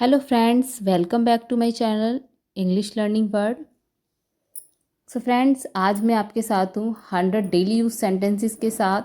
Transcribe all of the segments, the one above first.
Hello friends, welcome back to my channel English learning word. So friends, आज मैं आपके साथ हूँ 100 डेली यूज सेंटेंसेस के साथ।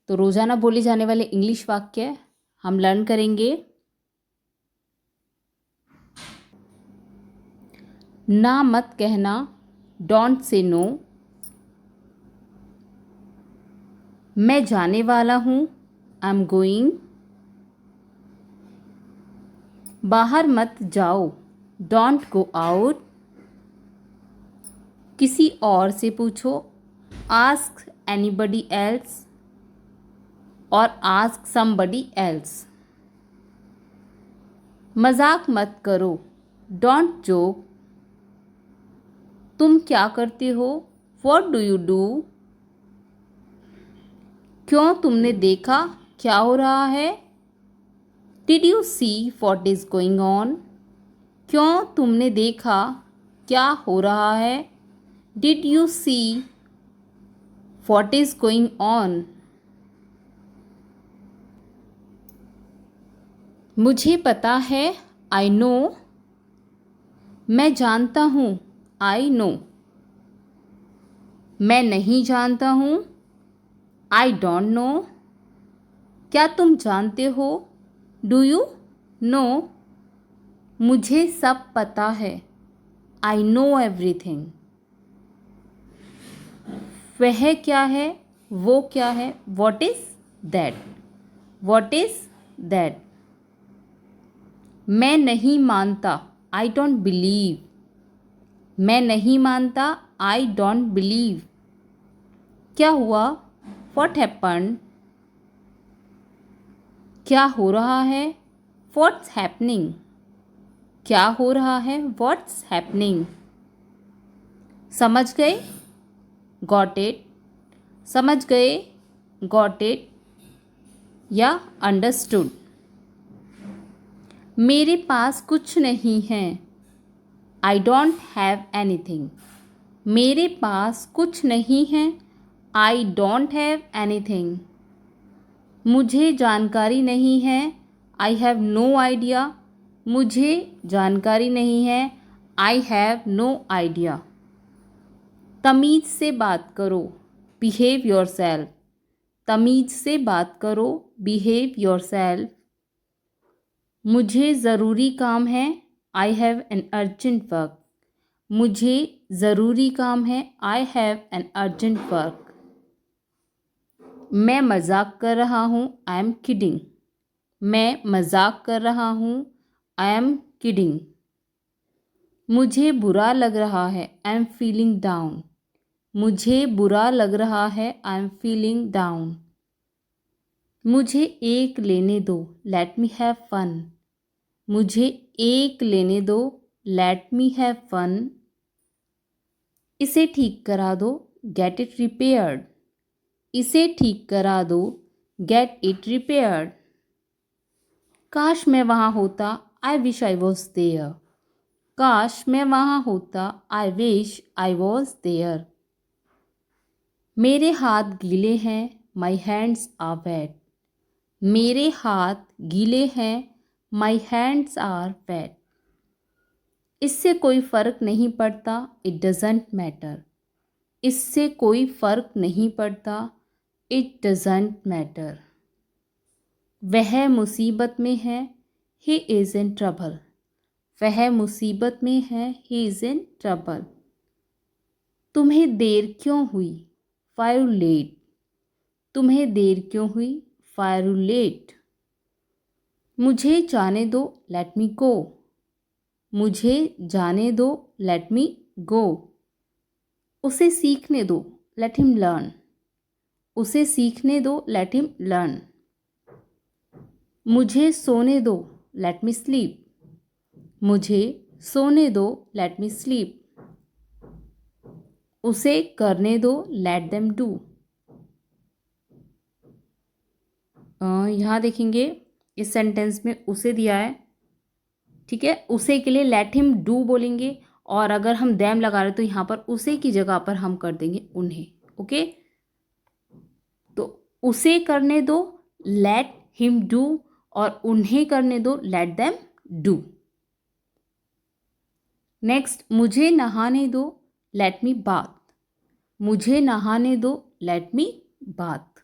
तो रोज़ाना बोले जाने वाले इंग्लिश वाक्य हम लर्न करेंगे। ना मत कहना, डोंट से नो। मैं जाने वाला हूँ, आई एम गोइंग। बाहर मत जाओ, डोंट गो आउट। किसी और से पूछो, आस्क एनीबडी एल्स और आस्क समबडी एल्स। मजाक मत करो, डोंट जोक। तुम क्या करते हो, व्हाट डू यू डू। क्यों तुमने देखा, क्या हो रहा है। Did you see what is going on. क्यों तुमने देखा, क्या हो रहा है। Did you see what is going on. मुझे पता है, आई नो। मैं जानता हूँ, आई नो। मैं नहीं जानता हूँ, आई डोंट नो। क्या तुम जानते हो, डू यू नो। मुझे सब पता है, आई नो एवरीथिंग। वह क्या है, वो क्या है, what is that, what is that. मैं नहीं मानता, आई डोंट बिलीव। मैं नहीं मानता, आई डोंट बिलीव। क्या हुआ, व्हाट हैपन्ड। क्या हो रहा है, व्हाट्स हैपनिंग। क्या हो रहा है, व्हाट्स हैपनिंग। समझ गए, गॉट इट। समझ गए, गॉट इट या अंडरस्टूड। मेरे पास कुछ नहीं है, आई डोंट हैव एनीथिंग। मेरे पास कुछ नहीं है, आई डोंट हैव एनीथिंग। मुझे जानकारी नहीं है, आई हैव नो आइडिया। मुझे जानकारी नहीं है, आई हैव नो आइडिया। तमीज़ से बात करो, बिहेव योरसेल्फ। तमीज़ से बात करो, बिहेव योरसेल्फ। मुझे ज़रूरी काम है, I have an urgent work. मुझे ज़रूरी काम है, I have an urgent work. मैं मजाक कर रहा हूँ, आई एम किडिंग। मैं मजाक कर रहा हूँ, आई एम किडिंग। मुझे बुरा लग रहा है, आई एम फीलिंग डाउन। मुझे बुरा लग रहा है, आई एम फीलिंग डाउन। मुझे एक लेने दो, लेट मी हैव फन। मुझे एक लेने दो, लेट मी हैव फन। इसे ठीक करा दो, गेट इट रिपेयर्ड। इसे ठीक करा दो, गेट इट रिपेयर्ड। काश मैं वहाँ होता, I wish I was there. काश मैं वहाँ होता, I wish I was there. मेरे हाथ गीले हैं, माई हैंड्स आर वेट। मेरे हाथ गीले हैं, माई हैंड्स आर वेट। इससे कोई फ़र्क नहीं पड़ता, इट डजेंट मैटर। इससे कोई फ़र्क नहीं पड़ता, इट डजेंट मैटर। वह मुसीबत में है, ही इज़ इन ट्रबल। वह मुसीबत में है, ही इज़ इन ट्रबल। तुम्हें देर क्यों हुई, वाई यू लेट। तुम्हें देर क्यों हुई, वाई यू लेट। मुझे जाने दो, लेट मी गो। मुझे जाने दो, लेट मी गो। उसे सीखने दो, लेट हिम लर्न। उसे सीखने दो, लेट हिम लर्न। मुझे सोने दो, लेट मी स्लीप। मुझे सोने दो, लेट मी स्लीप। उसे करने दो, लेट देम डू। यहाँ देखेंगे इस सेंटेंस में उसे दिया है, ठीक है। उसे के लिए लेट हिम डू बोलेंगे, और अगर हम देम लगा रहे तो यहाँ पर उसे की जगह पर हम कर देंगे उन्हें। ओके, तो उसे करने दो, लेट हिम डू, और उन्हें करने दो, लेट देम डू। नेक्स्ट, मुझे नहाने दो, लेट मी बाथ। मुझे नहाने दो, लेट मी बाथ।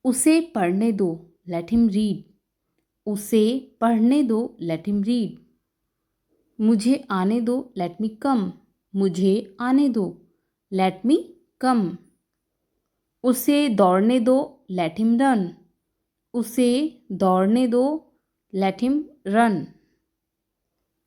उसे पढ़ने दो, लेट हिम रीड। उसे पढ़ने दो, लेट हिम रीड। मुझे आने दो, लेट मी कम। मुझे आने दो, लेट मी कम। उसे दौड़ने दो, लेट हिम रन। उसे दौड़ने दो, लेट हिम रन।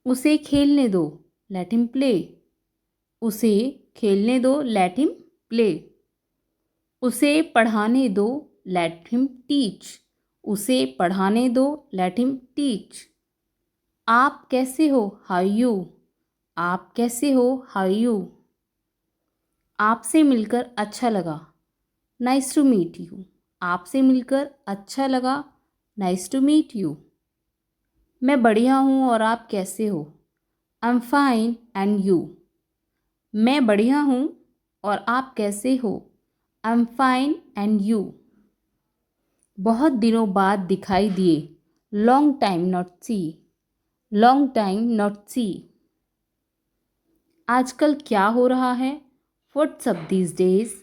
उसे खेलने दो, लेट हिम प्ले। उसे खेलने दो, लेट हिम प्ले। उसे पढ़ाने दो, लेट हिम टीच। उसे पढ़ाने दो, लेट हिम टीच। आप कैसे हो, हाउ यू। आप कैसे हो, हाउ यू। आपसे मिलकर अच्छा लगा, नाइस टू मीट यू। आपसे मिलकर अच्छा लगा, नाइस टू मीट यू। मैं बढ़िया हूँ और आप कैसे हो, I am fine and you. मैं बढ़िया हूँ और आप कैसे हो, I am fine and you. बहुत दिनों बाद दिखाई दिए, long time not see. Long time not see. आजकल क्या हो रहा है, व्हाट्स अप दीज डेज।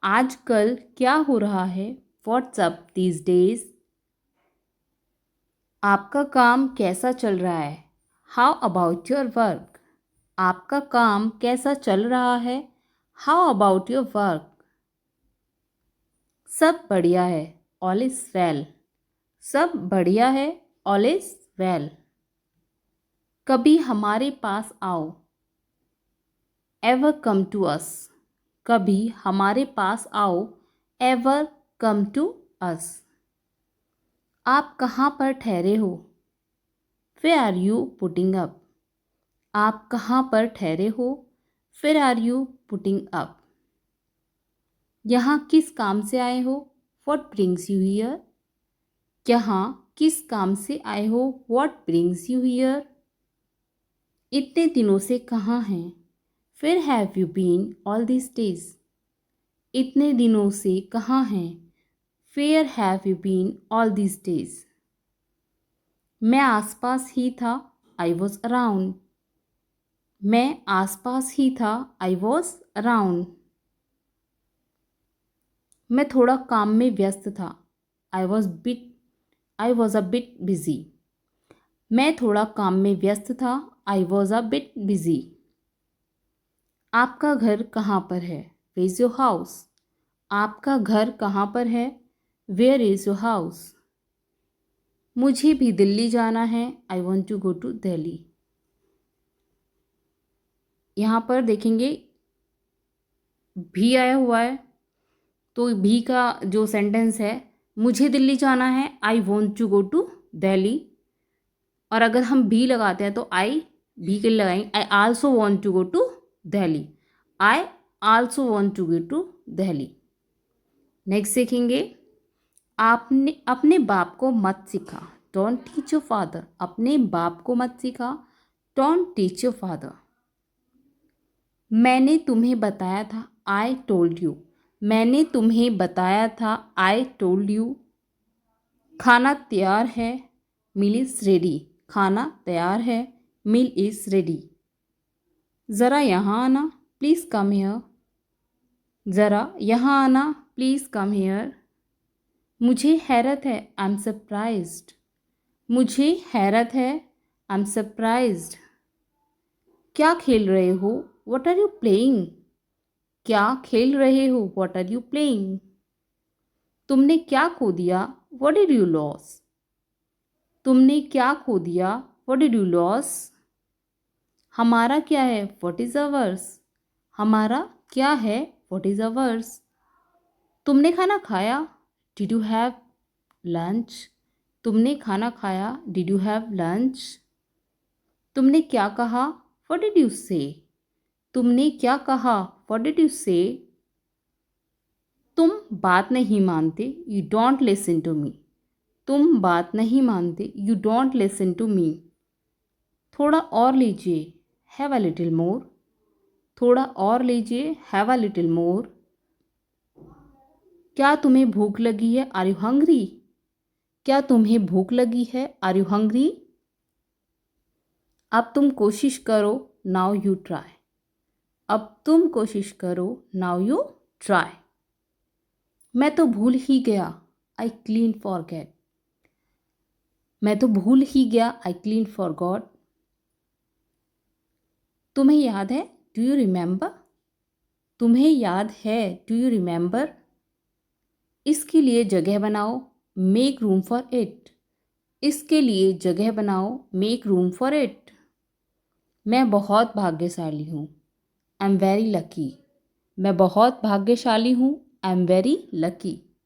आजकल क्या हो रहा है, व्हाट्स अप दीज डेज। आपका काम कैसा चल रहा है, हाउ अबाउट योर वर्क। आपका काम कैसा चल रहा है, हाउ अबाउट योर वर्क। सब बढ़िया है, ऑल इज वेल। सब बढ़िया है, ऑल इज वेल। कभी हमारे पास आओ, एवर कम टू अस। कभी हमारे पास आओ, एवर कम टू अस। आप कहाँ पर ठहरे हो, where are you putting up. आप कहाँ पर ठहरे हो, where are you putting up. यहाँ किस काम से आए हो, व्हाट ब्रिंग्स यू हियर। यहाँ किस काम से आए हो, व्हाट ब्रिंग्स यू हियर। इतने दिनों से कहाँ हैं, where have you been all this days. इतने दिनों से कहाँ हैं, where have you been all this days. मैं आसपास ही था, आई वॉज अराउंड। मैं आसपास ही था, आई वॉज अराउंड। मैं थोड़ा काम में व्यस्त था, I was a bit busy. मैं थोड़ा काम में व्यस्त था, I was a bit busy. आपका घर कहाँ पर है, वेयर इज़ योर हाउस। आपका घर कहाँ पर है, वेयर इज़ योर हाउस। मुझे भी दिल्ली जाना है, I want to go to Delhi. यहाँ पर देखेंगे भी आया हुआ है, तो भी का जो सेंटेंस है, मुझे दिल्ली जाना है, I want to go to Delhi. और अगर हम भी लगाते हैं तो आई भी के लिए लगाएंगे, I also want to go to Delhi. I also want to go to Delhi. Next देखेंगे, आपने अपने बाप को मत सिखा, डोंट टीच योर फादर। अपने बाप को मत सिखा, डोंट टीच योर फादर। मैंने तुम्हें बताया था, आई टोल्ड यू। मैंने तुम्हें बताया था, आई टोल्ड यू। खाना तैयार है, मील इज़ रेडी। खाना तैयार है, मील इज़ रेडी। ज़रा यहाँ आना, प्लीज़ कम हियर। ज़रा यहाँ आना, प्लीज़ कम हियर। मुझे हैरत है, आई एम सरप्राइज्ड। मुझे हैरत है, आई एम सरप्राइज्ड। क्या खेल रहे हो, व्हाट आर यू प्लेइंग। क्या खेल रहे हो, व्हाट आर यू प्लेइंग। तुमने क्या खो दिया, व्हाट डिड यू लॉस। तुमने क्या खो दिया, व्हाट डिड यू लॉस। हमारा क्या है, व्हाट इज़ अवर्स। हमारा क्या है, व्हाट इज़ अवर्स। तुमने खाना खाया, डिड यू हैव लंच। तुमने खाना खाया, डिड यू हैव लंच। तुमने क्या कहा, व्हाट डिड यू से। तुमने क्या कहा, व्हाट डिड यू से। तुम बात नहीं मानते, you don't listen to me. तुम बात नहीं मानते, you don't listen to me. थोड़ा और लीजिए, हैव अ लिटिल मोर। थोड़ा और लीजिए, हैव अ लिटिल मोर। क्या तुम्हें भूख लगी है, आर यू हंग्री। क्या तुम्हें भूख लगी है, आर यू हंग्री। अब तुम कोशिश करो, नाउ यू ट्राई। अब तुम कोशिश करो, नाउ यू ट्राई। मैं तो भूल ही गया, आई क्लीन फॉरगेट। मैं तो भूल ही गया, आई क्लीन फॉरगॉट। तुम्हें याद है, डू यू रिमेंबर। तुम्हें याद है, डू यू रिमेंबर। इसके लिए जगह बनाओ, मेक रूम फॉर इट। इसके लिए जगह बनाओ, मेक रूम फॉर इट। मैं बहुत भाग्यशाली हूँ, आई एम वेरी लकी। मैं बहुत भाग्यशाली हूँ, आई एम वेरी लकी।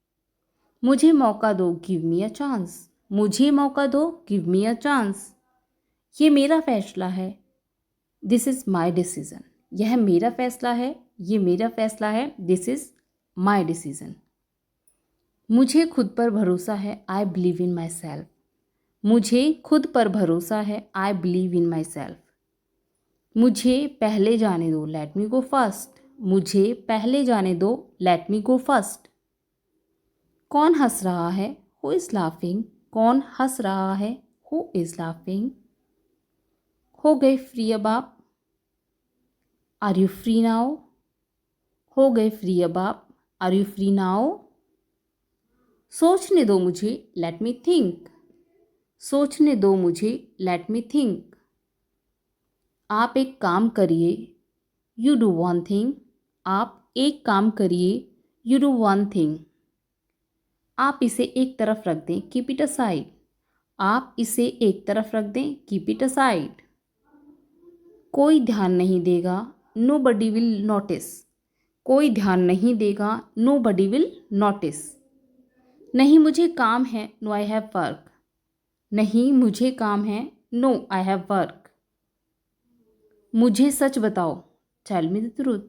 मुझे मौका दो, गिव मी अ चांस। मुझे मौका दो, गिव मी अ चांस। ये मेरा फैसला है, दिस इज़ माई डिसीज़न। यह मेरा फैसला है, ये मेरा फैसला है, दिस इज़ माई डिसीज़न। मुझे खुद पर भरोसा है, I believe in my self. मुझे खुद पर भरोसा है, I believe in my self. मुझे पहले जाने दो, लेट मी गो फर्स्ट। मुझे पहले जाने दो, लेट मी गो फर्स्ट। कौन हंस रहा है, हु इज़ लाफिंग। कौन हंस रहा है, हु इज़ लाफिंग। हो गए फ्री अब आप, आर यू फ्री नाउ। हो गए फ्री अब आप, आर यू फ्री नाउ। सोचने दो मुझे, लेट मी थिंक। सोचने दो मुझे, लेट मी थिंक। आप एक काम करिए, यू डू वन थिंग। आप एक काम करिए, यू डू वन थिंग। आप इसे एक तरफ रख दें, कीप इट असाइड। आप इसे एक तरफ रख दें, कीप इट असाइड। कोई ध्यान नहीं देगा, नो बडी विल नोटिस। कोई ध्यान नहीं देगा, नो बडी विल नोटिस। नहीं मुझे काम है, नो आई हैव वर्क। नहीं मुझे काम है, नो आई हैव वर्क। मुझे सच बताओ, टेल मी द ट्रूथ।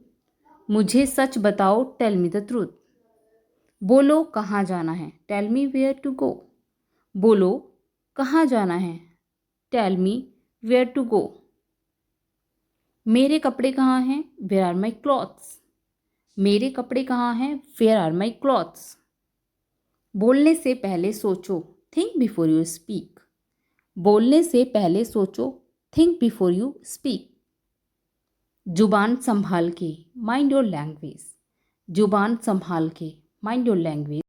मुझे सच बताओ, टेल मी द ट्रूथ। बोलो कहाँ जाना है, tell me where to go. बोलो कहाँ जाना है, tell me where to go. मेरे कपड़े कहाँ हैं, वेयर आर माई क्लॉथ्स। मेरे कपड़े कहाँ हैं, वेयर आर माई क्लॉथ्स। बोलने से पहले सोचो, थिंक बिफोर यू स्पीक। बोलने से पहले सोचो, थिंक बिफोर यू स्पीक। जुबान संभाल के, माइंड योर लैंग्वेज। जुबान संभाल के, माइंड योर लैंग्वेज।